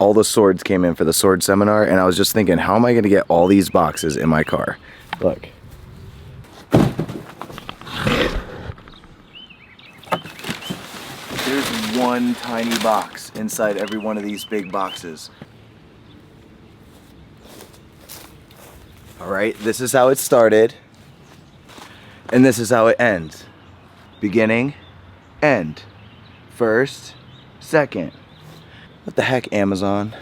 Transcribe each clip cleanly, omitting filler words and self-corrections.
all the swords came in for the sword seminar, and I was just thinking, how am I gonna get all these boxes in my car? Look. There's one tiny box inside every one of these big boxes. All right, this is how it started, and this is how it ends. Beginning, end. First, second. What the heck, Amazon?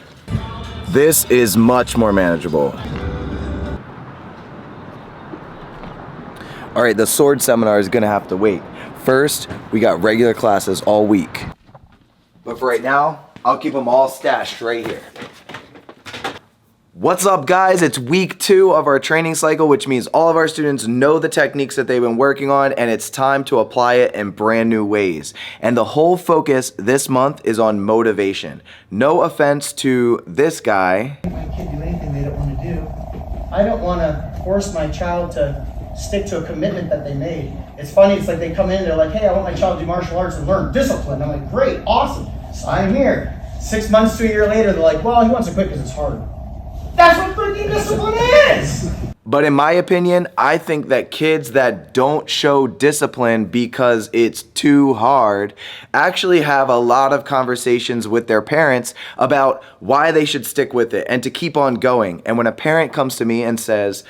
This is much more manageable. All right, the sword seminar is gonna have to wait. First, we got regular classes all week. But for right now, I'll keep them all stashed right here. What's up, guys? It's week 2 of our training cycle, which means all of our students know the techniques that they've been working on, and it's time to apply it in brand new ways. And the whole focus this month is on motivation. No offense to this guy. My kid do anything they don't want to do. I don't want to force my child to stick to a commitment that they made. It's funny, it's like they come in, they're like, hey, I want my child to do martial arts and learn discipline. I'm like, great, awesome, sign here. 6 months to a year later, they're like, well, he wants to quit because it's hard. That's what freaking discipline is! But in my opinion, I think that kids that don't show discipline because it's too hard actually have a lot of conversations with their parents about why they should stick with it and to keep on going. And when a parent comes to me and says,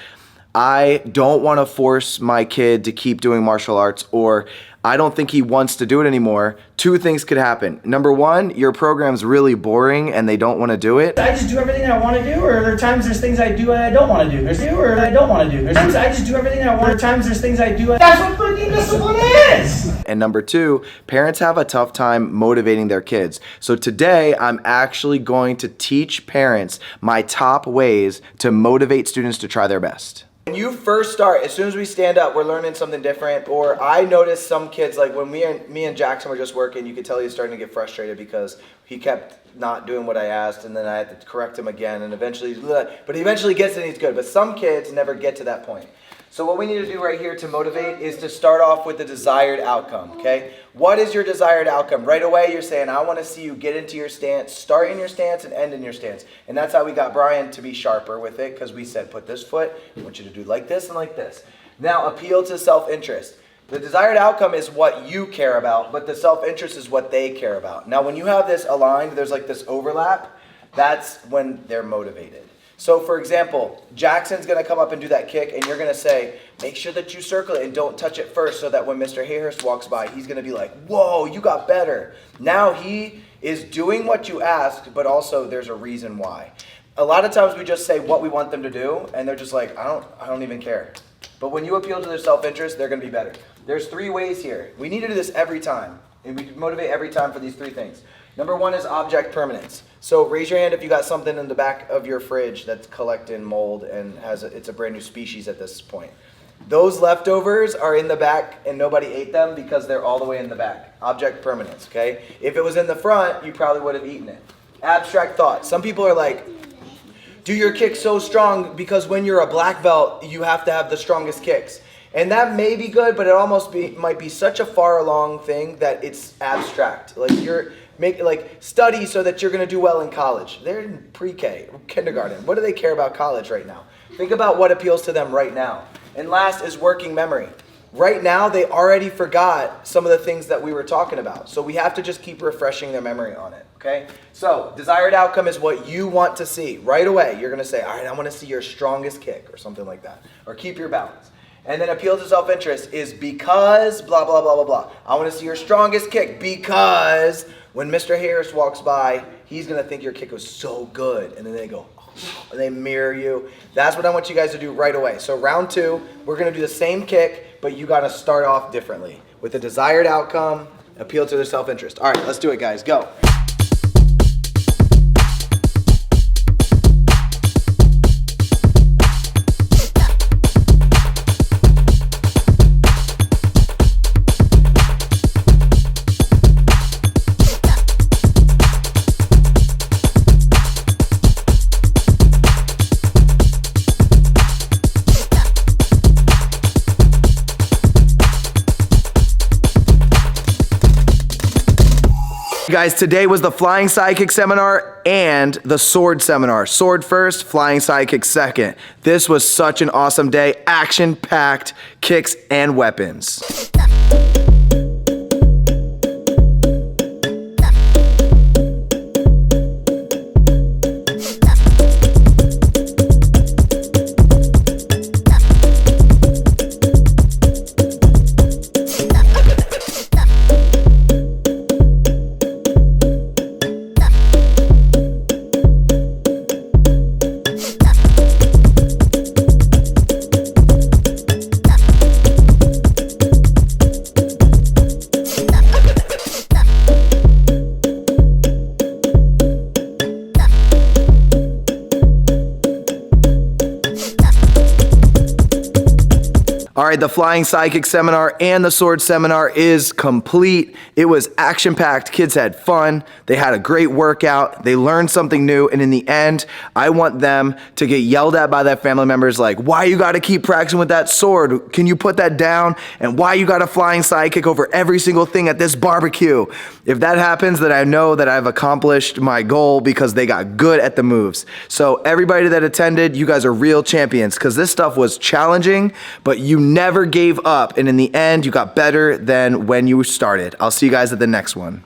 I don't want to force my kid to keep doing martial arts, or I don't think he wants to do it anymore, 2 things could happen. Number 1, your program's really boring and they don't want to do it. I just do everything I want to do, or there are times there's things I do and I don't want to do. There's or I don't want to do. There's times I just do everything I want. There are times there's things I do. That's what freaking discipline is! And number 2, parents have a tough time motivating their kids. So today, I'm actually going to teach parents my top ways to motivate students to try their best. When you first start, as soon as we stand up, we're learning something different. Or I noticed some kids, like when me and Jackson were just working, you could tell he was starting to get frustrated because he kept not doing what I asked, and then I had to correct him again, and eventually, but he eventually gets it and he's good. But some kids never get to that point. So what we need to do right here to motivate is to start off with the desired outcome, okay? What is your desired outcome? Right away, you're saying, I want to see you get into your stance, start in your stance, and end in your stance. And that's how we got Brian to be sharper with it, because we said, put this foot, I want you to do like this and like this. Now, appeal to self-interest. The desired outcome is what you care about, but the self-interest is what they care about. Now, when you have this aligned, there's like this overlap, that's when they're motivated. So for example, Jackson's gonna come up and do that kick, and you're gonna say, make sure that you circle it and don't touch it first, so that when Mr. Hayhurst walks by, he's gonna be like, whoa, you got better. Now he is doing what you asked, but also there's a reason why. A lot of times we just say what we want them to do, and they're just like, I don't even care. But when you appeal to their self-interest, they're gonna be better. There's 3 ways here. We need to do this every time, and we can motivate every time for these 3 things. Number 1 is object permanence. So raise your hand if you got something in the back of your fridge that's collecting mold and it's a brand new species at this point. Those leftovers are in the back and nobody ate them because they're all the way in the back. Object permanence, okay? If it was in the front, you probably would have eaten it. Abstract thought. Some people are like, do your kicks so strong because when you're a black belt, you have to have the strongest kicks. And that may be good, but it almost might be such a far along thing that it's abstract. Like study so that you're going to do well in college. They're in pre-K, kindergarten. What do they care about college right now? Think about what appeals to them right now. And last is working memory. Right now, they already forgot some of the things that we were talking about. So we have to just keep refreshing their memory on it, okay? So desired outcome is what you want to see. Right away, you're going to say, all right, I want to see your strongest kick or something like that. Or keep your balance. And then appeal to self-interest is because blah, blah, blah, blah, blah. I want to see your strongest kick because when Mr. Harris walks by, he's going to think your kick was so good. And then they go, oh, and they mirror you. That's what I want you guys to do right away. So round 2, we're going to do the same kick, but you got to start off differently. With the desired outcome, appeal to their self-interest. All right, let's do it, guys. Go. guys, today was the flying sidekick seminar and the sword seminar. Sword first, flying sidekick second. This was such an awesome day. Action-packed kicks and weapons. All right, the flying sidekick seminar and the sword seminar is complete. It was action-packed. Kids had fun. They had a great workout. They learned something new. And in the end, I want them to get yelled at by their family members like, why you got to keep practicing with that sword? Can you put that down? And why you got a flying sidekick over every single thing at this barbecue? If that happens, then I know that I've accomplished my goal because they got good at the moves. So everybody that attended, you guys are real champions because this stuff was challenging, but you never gave up, and in the end, you got better than when you started. I'll see you guys at the next one.